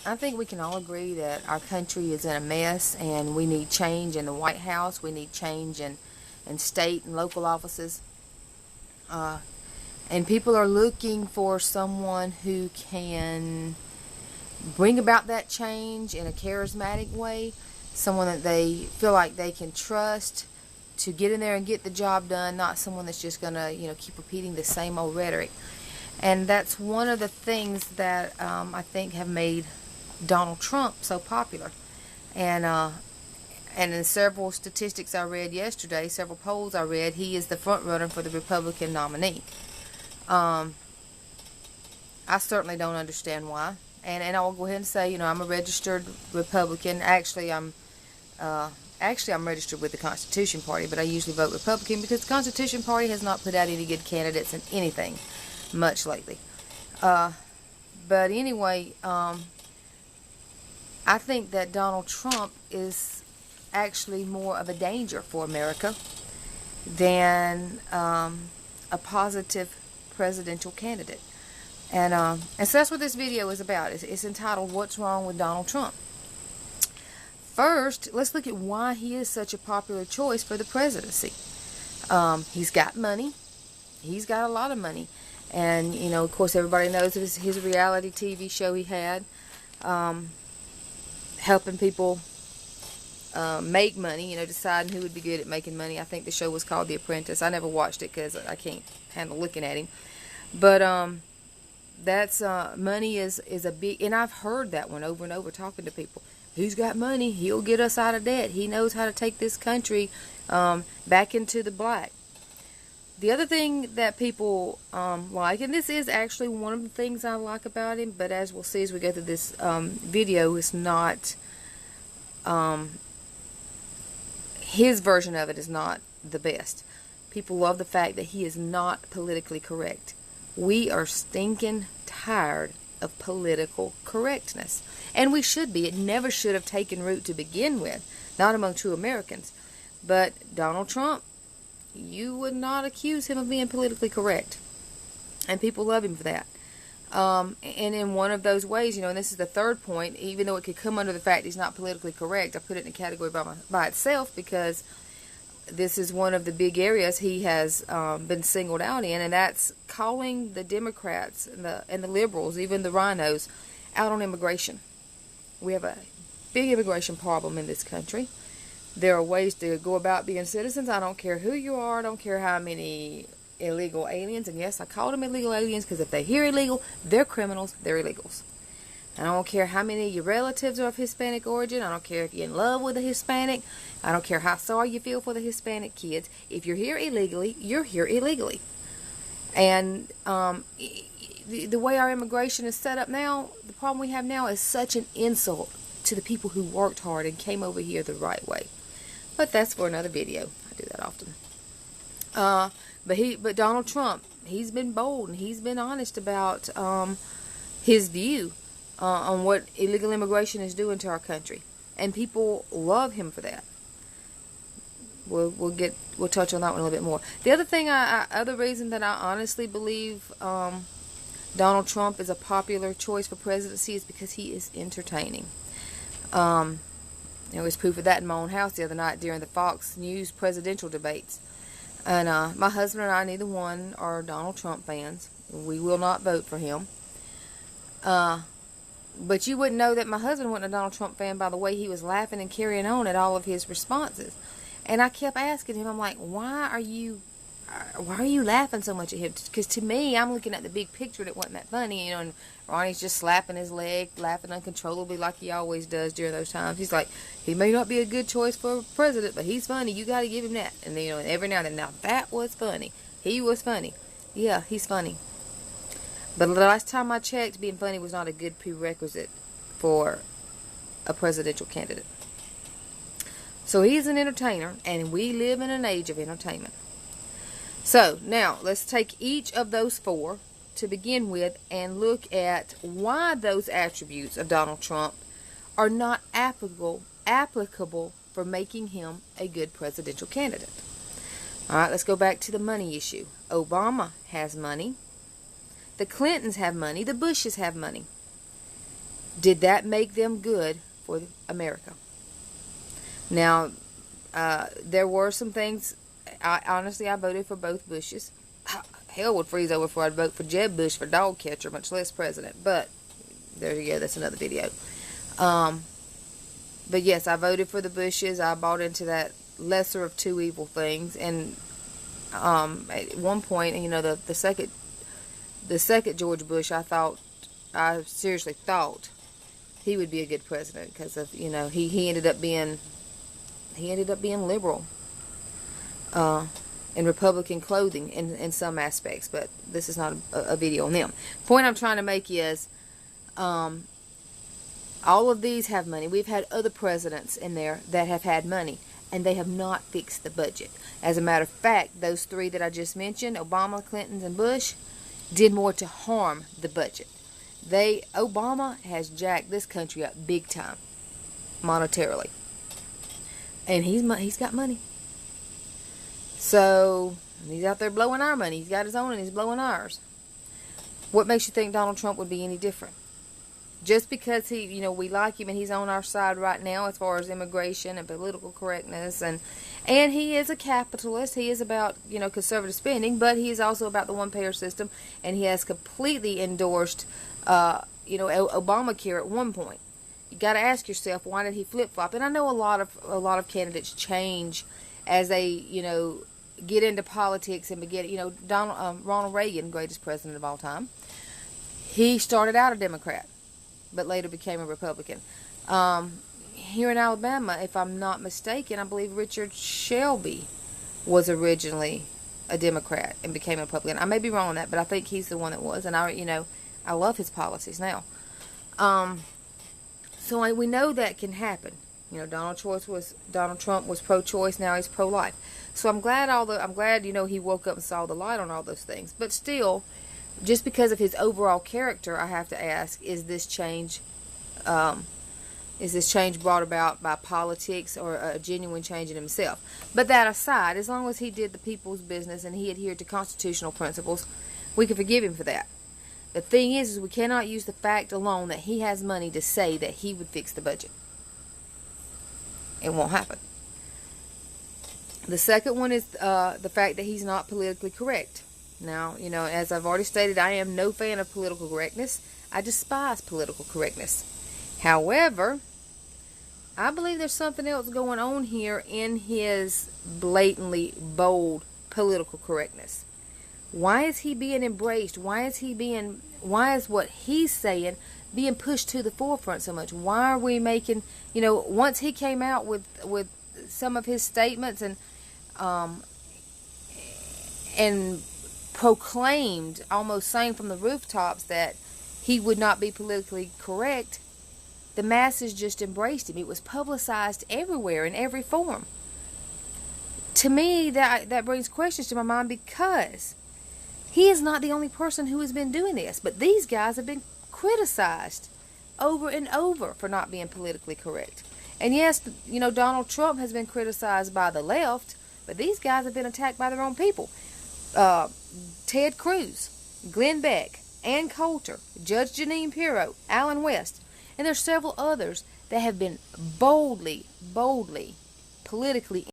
I think we can all agree that our country is in a mess and we need change in the White House. We need change in state and local offices. Uh, and people are looking for someone who can bring about that change in a charismatic way, someone that they feel like they can trust to get in there and get the job done, not someone that's just going to, keep repeating the same old rhetoric. And that's one of the things that I think have made Donald Trump so popular. And in several statistics I read yesterday, several polls I read, he is the front runner for the Republican nominee. I certainly don't understand why. And I'll go ahead and say, I'm a registered Republican. Actually, I'm registered with the Constitution Party, but I usually vote Republican because the Constitution Party has not put out any good candidates in anything much lately. But anyway, I think that Donald Trump is actually more of a danger for America than a positive presidential candidate. And so that's what this video is about. It's entitled, What's Wrong with Donald Trump? First, let's look at why he is such a popular choice for the presidency. He's got money. He's got a lot of money. And, of course, everybody knows his reality TV show he had, helping people make money, deciding who would be good at making money. I think the show was called The Apprentice. I never watched it because I can't handle looking at him. But that's money is a big, and I've heard that one over and over talking to people. He's got money. He'll get us out of debt. He knows how to take this country back into the black. The other thing that people like, and this is actually one of the things I like about him, but as we'll see as we go through this video, it's not, his version of it is not the best. People love the fact that he is not politically correct. We are stinking tired of political correctness. And we should be. It never should have taken root to begin with, not among true Americans. But Donald Trump, you would not accuse him of being politically correct. And people love him for that. And in one of those ways, and this is the third point, even though it could come under the fact he's not politically correct, I put it in a category by itself because this is one of the big areas he has been singled out in, and that's calling the Democrats and the liberals, even the rhinos, out on immigration. We have a big immigration problem in this country. There are ways to go about being citizens. I don't care who you are. I don't care how many illegal aliens. And yes, I call them illegal aliens because if they hear illegal, they're criminals. They're illegals. I don't care how many of your relatives are of Hispanic origin. I don't care if you're in love with a Hispanic. I don't care how sorry you feel for the Hispanic kids. If you're here illegally, you're here illegally. And the way our immigration is set up now, the problem we have now is such an insult to the people who worked hard and came over here the right way. But that's for another video. I do that often. But Donald Trump, he's been bold and he's been honest about his view on what illegal immigration is doing to our country, and people love him for that. We'll touch on that one a little bit more. The other thing, other reason that I honestly believe Donald Trump is a popular choice for presidency is because he is entertaining. There was proof of that in my own house the other night during the Fox News presidential debates. And my husband and I, neither one are Donald Trump fans. We will not vote for him. But you wouldn't know that my husband wasn't a Donald Trump fan by the way he was laughing and carrying on at all of his responses. And I kept asking him, I'm like, why are you laughing so much at him? Because to me, I'm looking at the big picture that wasn't that funny, and Ronnie's just slapping his leg, laughing uncontrollably like he always does during those times. He's like, he may not be a good choice for president, but he's funny. You got to give him that. And every now and then, now that was funny. He was funny. Yeah, he's funny. But the last time I checked, being funny was not a good prerequisite for a presidential candidate. So he's an entertainer, and we live in an age of entertainment. So now let's take each of those four to begin with and look at why those attributes of Donald Trump are not applicable for making him a good presidential candidate. All right, let's go back to the money issue. Obama has money. The Clintons have money. The Bushes have money. Did that make them good for America? Now, there were some things. Honestly, I voted for both Bushes. Hell would freeze over before I'd vote for Jeb Bush for dog catcher, much less president. But there you go. That's another video. But yes, I voted for the Bushes. I bought into that lesser of two evil things. And at one point, you know, the second George Bush, I seriously thought he would be a good president because of, you know, he ended up being liberal in Republican clothing in some aspects, but this is not a video on them. Point I'm trying to make is all of these have money. We've had other presidents in there that have had money, and they have not fixed the budget. As a matter of fact, those three that I just mentioned, Obama, Clinton, and Bush, did more to harm the budget. Obama has jacked this country up big time, monetarily. And he's got money. So, he's out there blowing our money. He's got his own and he's blowing ours. What makes you think Donald Trump would be any different? Just because we like him and he's on our side right now as far as immigration and political correctness, and he is a capitalist. He is about, conservative spending, but he is also about the one-payer system, and he has completely endorsed, Obamacare at one point. You got to ask yourself, why did he flip-flop? And I know a lot of candidates change as they, get into politics and begin. Ronald Reagan, greatest president of all time, he started out a Democrat, but later became a Republican. Here in Alabama, if I'm not mistaken, I believe Richard Shelby was originally a Democrat and became a Republican. I may be wrong on that, but I think he's the one that was, and I love his policies now. So we know that can happen. Donald Trump was pro-choice. Now he's pro-life. So I'm glad he woke up and saw the light on all those things. But still, just because of his overall character, I have to ask: is this change brought about by politics or a genuine change in himself? But that aside, as long as he did the people's business and he adhered to constitutional principles, we can forgive him for that. The thing is we cannot use the fact alone that he has money to say that he would fix the budget. It won't happen. The second one is the fact that he's not politically correct. Now, as I've already stated, I am no fan of political correctness. I despise political correctness. However, I believe there's something else going on here in his blatantly bold political correctness. Why is he being embraced? Why is what he's saying being pushed to the forefront so much? Why are we making, once he came out with some of his statements and proclaimed, almost saying from the rooftops, that he would not be politically correct, the masses just embraced him. It was publicized everywhere in every form. To me, that brings questions to my mind, because he is not the only person who has been doing this, but these guys have been criticized over and over for not being politically correct. And yes, Donald Trump has been criticized by the left, but these guys have been attacked by their own people. Ted Cruz, Glenn Beck, Ann Coulter, Judge Jeanine Pirro, Alan West, and there's several others that have been boldly politically